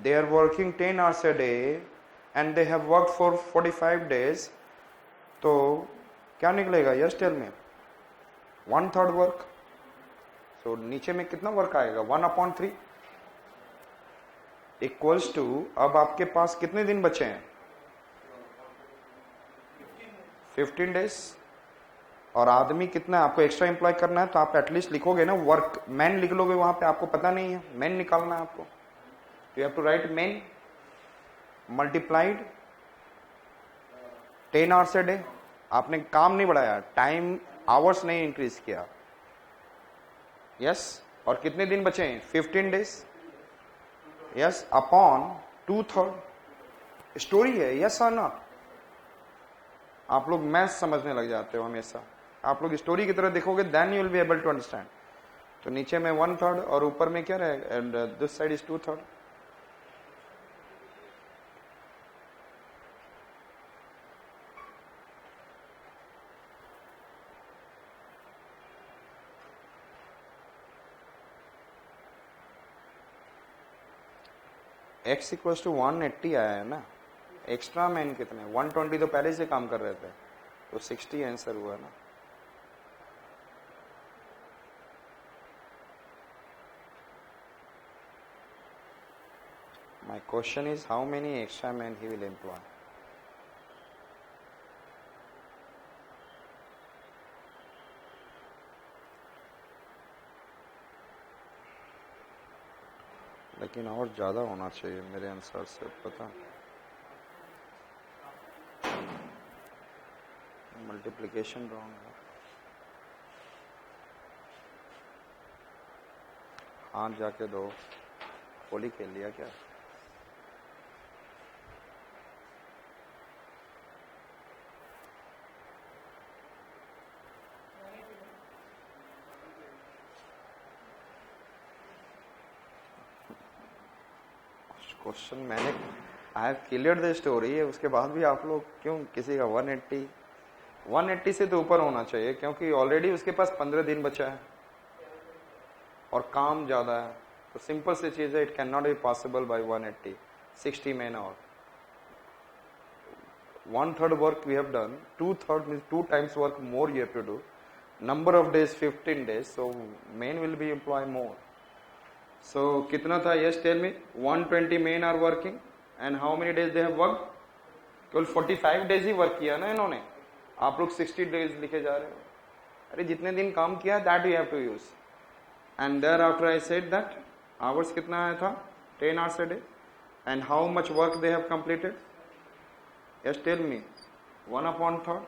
they are working 10 hours a day and they have worked for 45 days, तो क्या निकलेगा? Yes tell me. 1/3 work. So नीचे में कितना वर्क आएगा? 1/3 इक्वल्स टू, अब आपके पास कितने दिन बचे हैं? 15 डेज. और आदमी कितना आपको एक्स्ट्रा एम्प्लॉय करना है, तो आप एटलीस्ट लिखोगे ना वर्क मैन लिख लोगे वहां पे. आपको पता नहीं है मैन निकालना है आपको. You have to write man multiplied 10 hours a day. आपने काम नहीं बढ़ाया, टाइम आवर्स नहीं इंक्रीज किया. यस. और कितने दिन बचे हैं? 15 डेज. यस. अपॉन 2/3. स्टोरी है. यस और नॉट. आप लोग मैथ्स समझने लग जाते हो हमेशा. आप लोग स्टोरी की तरह देखोगे, then you will be able to understand. तो नीचे में 1/3 और ऊपर में क्या रहेगा? And this side is 2/3. x equals to 180 आया है ना. एक्स्ट्रा मैन कितने? 120 तो पहले से काम कर रहे थे, तो 60 आंसर हुआ ना. My question is how many extra men he will employ? लेकिन और ज्यादा होना चाहिए मेरे अनुसार से. पता मल्टीप्लिकेशन रॉन्ग है. हाथ जाके दो. होली खेल लिया क्या? क्वेश्चन मैंने I have clear the story है, उसके बाद भी आप लोग क्यों किसी का 180 से तो ऊपर होना चाहिए, क्योंकि ऑलरेडी उसके पास 15 दिन बचा है और काम ज्यादा है. तो सिंपल सी चीज है, it can not be possible by 180. 60 man और 1/3 work we have done. 2/3 means 2 times work more you have to do. Number of days 15 days, so man will be employ more. So कितना था? Yes tell me. 120 men are working and how many days they have worked? केवल 45 days ही work किया ना इन्होंने. आप लोग 60 days लिखे जा रहे हो. अरे जितने दिन काम किया that you have to use. And thereafter I said that hours कितना आया था? 10 hours a day. And how much work they have completed? Yes tell me. 1/3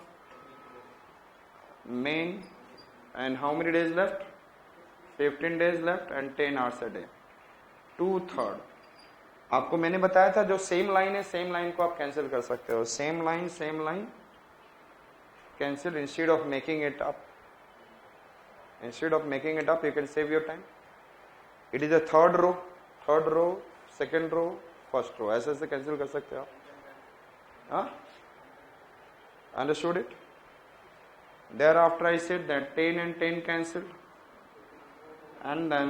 men. And how many days left? 15 days left and 10 hours a day. 2/3. आपको मैंने बताया था जो same line है, same line को आप कैंसिल कर सकते हो. Same line cancel. Instead of making it up you can save your time. It is a third row, second row, first row. ऐसे ऐसे कैंसिल कर सकते हो आप. हाँ, understood it? Thereafter I said that 10 and 10 cancelled. And then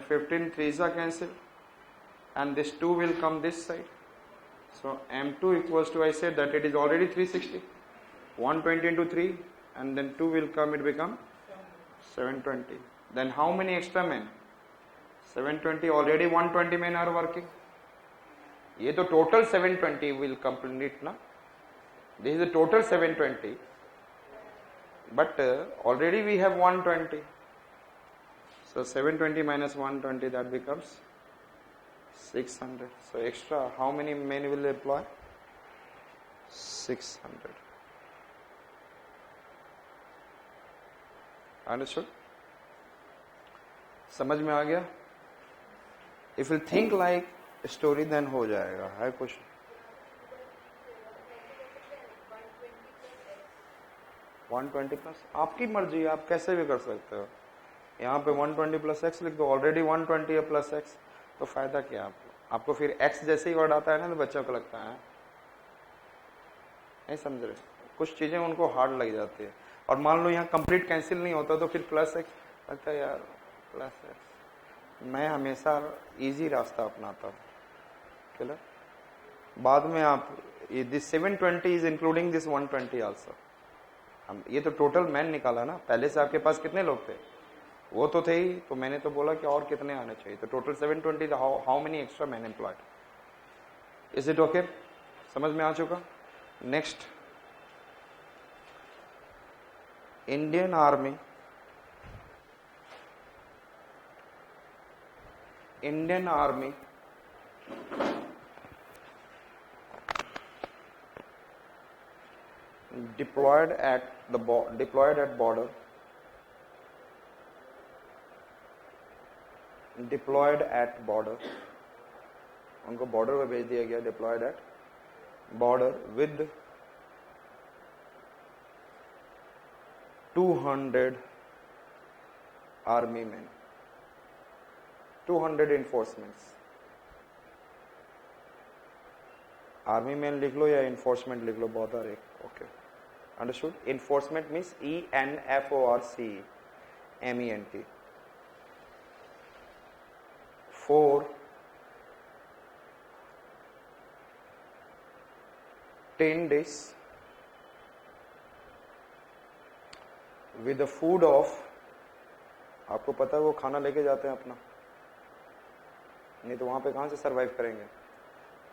15 3s are cancelled, and this 2 will come this side. So M2 equals to, I said that it is already 360. 120 into 3, and then 2 will come, it become 720. Then how many extra men? 720. Already 120 men are working. ये तो total 720 will complete ना. This is the total 720, but already we have 120. So 720 minus 120, that becomes 600. So extra, how many men will employ? 600. Understood? समझ में आ गया? If you think like a story, then हो जाएगा. है कुछ? $120+. आपकी मर्जी, आप कैसे भी कर सकते हो. यहाँ पे 120 + x लिख दो. ऑलरेडी 120 है + x, तो फायदा क्या आपको फिर x जैसे ही वर्ड आता है ना, तो बच्चों को लगता है नहीं समझ रहे. कुछ चीजें उनको हार्ड लग जाती है. और मान लो यहाँ कंप्लीट कैंसिल नहीं होता, तो फिर +x लगता है यार, +x मैं हमेशा इजी रास्ता अपनाता हूँ, क्लियर। बाद में आप this 720 is including this 120 also. हम ये तो टोटल मैन निकाला ना, पहले से आपके पास कितने लोग थे, वो तो थे ही, तो मैंने तो बोला कि और कितने आने चाहिए, तो total 720, how many extra man employed. Is it okay, समझ में आ चुका। Next, Indian army, Indian army deployed at border, deployed at border, उनको बॉर्डर पे भेज दिया गया, diploid eight border with 200 army man, 200 enforcements। Army man लिख लो या इन्फोर्समेंट लिख लो, बहुत एक, okay, understood. Enforcement means ENFORCEMENT, 4 10 days with the food of, आपको पता है वो खाना लेके जाते हैं अपना, नहीं तो वहां पे कहां से सरवाइव करेंगे,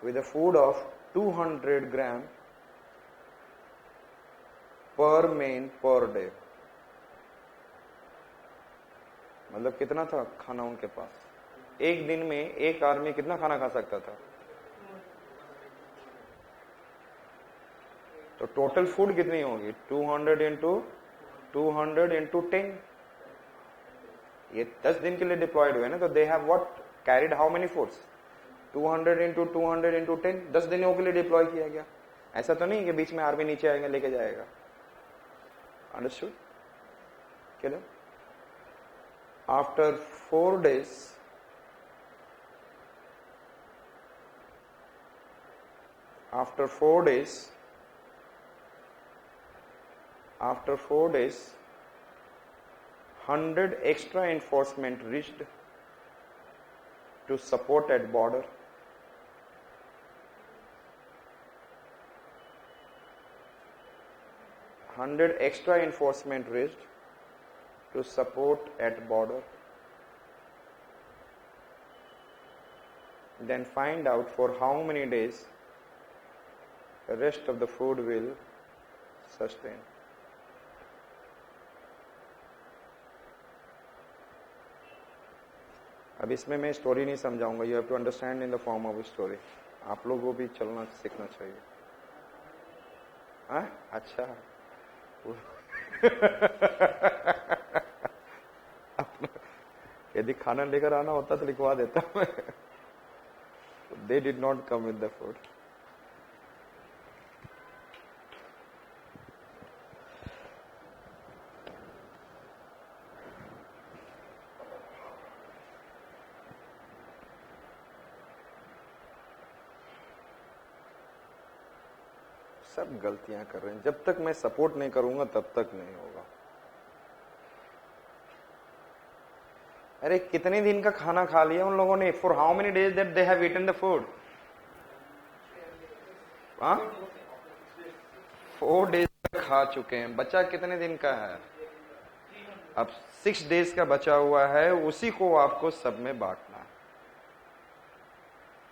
with the food of 200 gram per man per day। मतलब कितना था खाना उनके पास, एक दिन में एक आदमी कितना खाना खा सकता था, तो टोटल फूड कितनी होगी, 200 इंटू 10, ये 10 दिन के लिए डिप्लॉयड हुए ना, तो they have what carried how many foods, 200 into 10, 10 दिनों के लिए डिप्लॉय किया गया। ऐसा तो नहीं कि बीच में आर्मी नीचे आएगा लेके जाएगा, understood, clear. After 4 days, after 4 days 100 extra enforcement reached to support at border, 100 extra enforcement reached to support at border, then find out for how many days the rest of the food will sustain। अब इसमें मैं story नहीं समझाऊंगा, you have to understand in the form of story. आप लोगों को भी चलना सीखना चाहिए। हाँ अच्छा यदि खाना लेकर आना होता तो लिखवा देता मैं। They did not come with the food. सब गलतियां कर रहे हैं, जब तक मैं सपोर्ट नहीं करूंगा तब तक नहीं होगा। अरे कितने दिन का खाना खा लिया उन लोगों ने, for how many days that they have eaten the food, 4 days खा चुके हैं, बचा कितने दिन का है, अब 6 days का बचा हुआ है, उसी को आपको सब में बांटना है।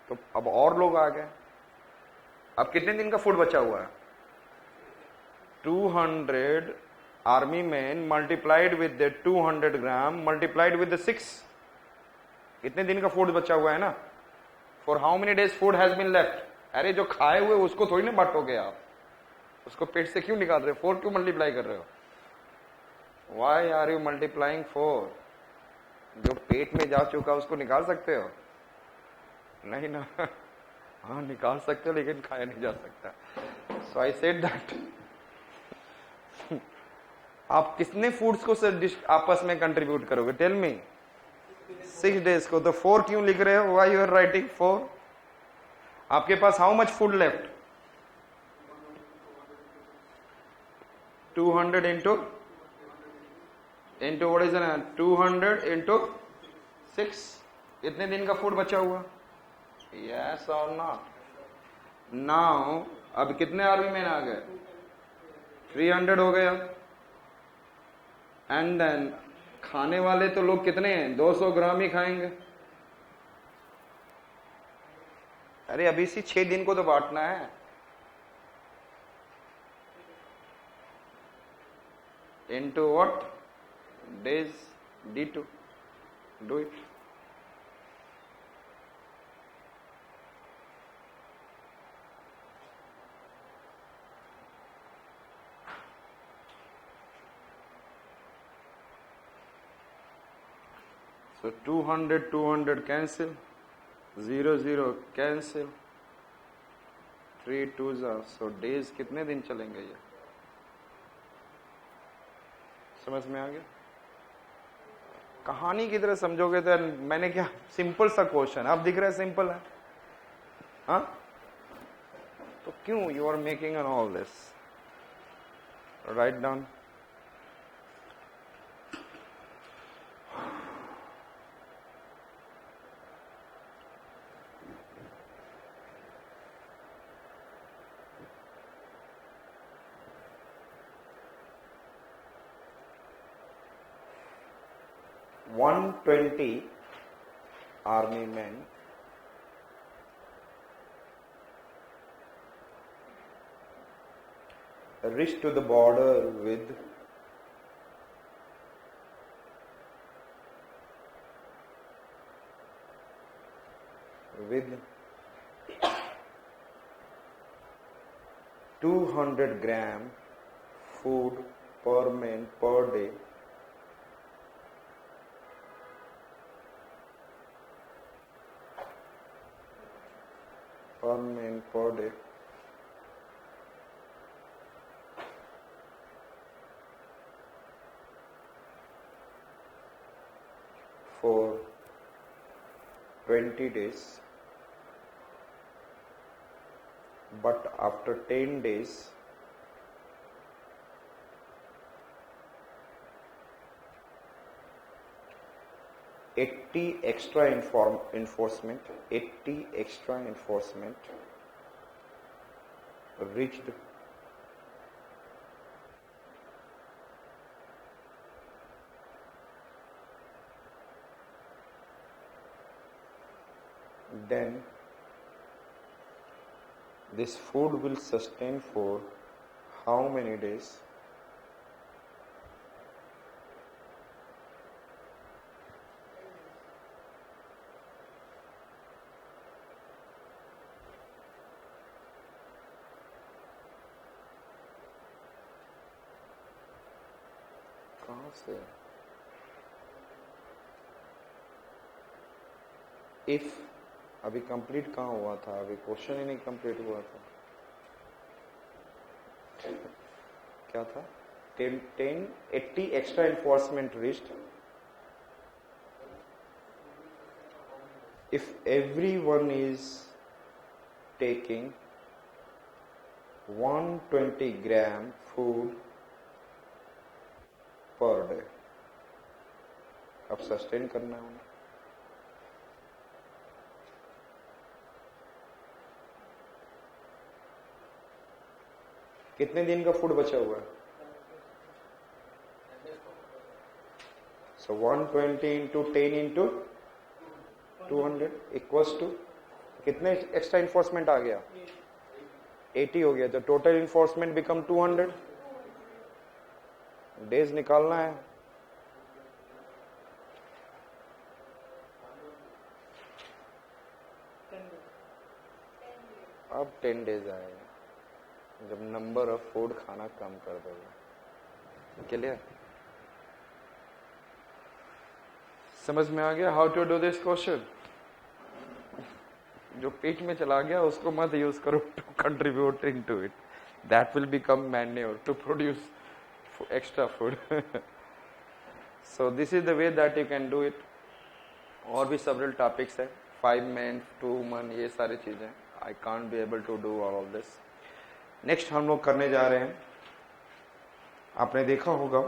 तो अब और लोग आ गए, अब कितने दिन का फूड बचा हुआ है, 200 army man multiplied with 200 gram multiplied with 6, कितने दिन का फूड बचा हुआ है ना, for how many days food has been left. अरे जो खाए हुए उसको थोड़ी ना बांटोगे आप, उसको पेट से क्यों निकाल रहे हो, 4 क्यों मल्टीप्लाई कर रहे हो, वाई आर यू मल्टीप्लाइंग 4, जो पेट में जा चुका उसको निकाल सकते हो, नहीं ना, हाँ निकाल सकते हो लेकिन खाया नहीं जा सकता। सो आई सेड दैट आप कितने फूड्स को आपस में कंट्रीब्यूट करोगे, टेल मी, 6 days को, तो 4 क्यों लिख रहे हो, व्हाई यू आर राइटिंग 4, आपके पास how much food left, 200 into what is it, 200 into 6, कितने दिन का फूड बचा हुआ? यस और नॉट? नाउ अब कितने आर्मी मैन आ गए? 300 हो गया। एंड देन खाने वाले तो लोग कितने हैं? 200 ग्राम ही खाएंगे। अरे अभी सी 6 दिन को तो बांटना है। Into what? Days, D2, do it. So 200 200 cancel, 0 0 cancel, 3 2s are, so days कितने दिन चलेंगे ये? समझ में आ गया? कहानी की तरह समझोगे तो मैंने क्या सिंपल सा क्वेश्चन, अब दिख रहा है सिंपल है, हाँ? तो क्यों you are making an all this? Right down. $120 army men reached to the border with with 200 gram food per man per day, per day, for 20 days, but after 10 days $80 extra enforcement reached then this food will sustain for how many days? कहाँ से? If अभी complete कहाँ हुआ था? अभी question ही नहीं complete हुआ था। क्या था? 80 extra enforcement reached if everyone is taking 120 gram food per day. अब सस्टेन करना है उन्हें। कितने दिन का फूड बचा हुआ है? So 120 into 10 into 200 equals to कितने एक्स्ट्रा इन्फोर्समेंट आ गया? 80 हो गया। तो टोटल इन्फोर्समेंट बिकम 200। डेज निकालना है। अब 10 डेज आएगा जब नंबर ऑफ फूड खाना कम कर दोगे। क्लियर? समझ में आ गया how to do this question? जो पेट में चला गया उसको मत यूज करो to contributing to it, that will become manure to produce extra food. So this is the way that you can do it. और भी सेवरल टॉपिक्स है, 5 men 2 women, ये सारी चीजें। I can't be able to do all of this. Next हम लोग करने जा रहे हैं, आपने देखा होगा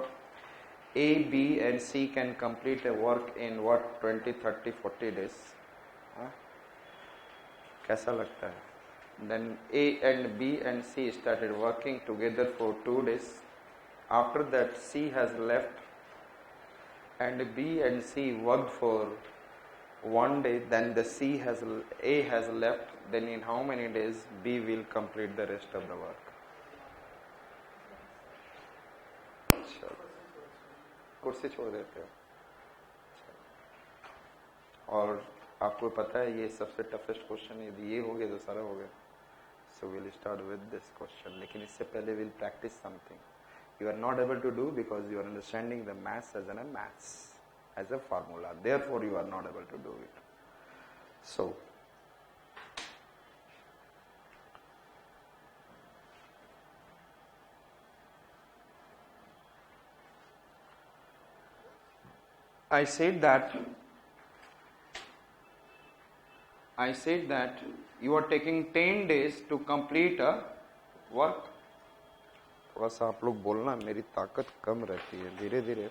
A, B and C can complete a work in what 20, 30, 40 days. हाँ? कैसा लगता है? Then A and B and C started working together for 2 days. After that C has left and B and C worked for 1 day. Then the A has left. Then in how many days B will complete the rest of the work? कुर्सी छोड़ देते हो और आपको पता है ये सबसे टफेस्ट क्वेश्चन है. यदि ये हो गया तो सारा हो गया. So we'll start with this question. लेकिन इससे पहले we'll practice something. You are not able to do because you are understanding the maths as a maths, as a formula. Therefore you are not able to do it. So I said that you are taking 10 days to complete a work. थोड़ा सा आप लोग बोलना, मेरी ताकत कम रहती है. धीरे धीरे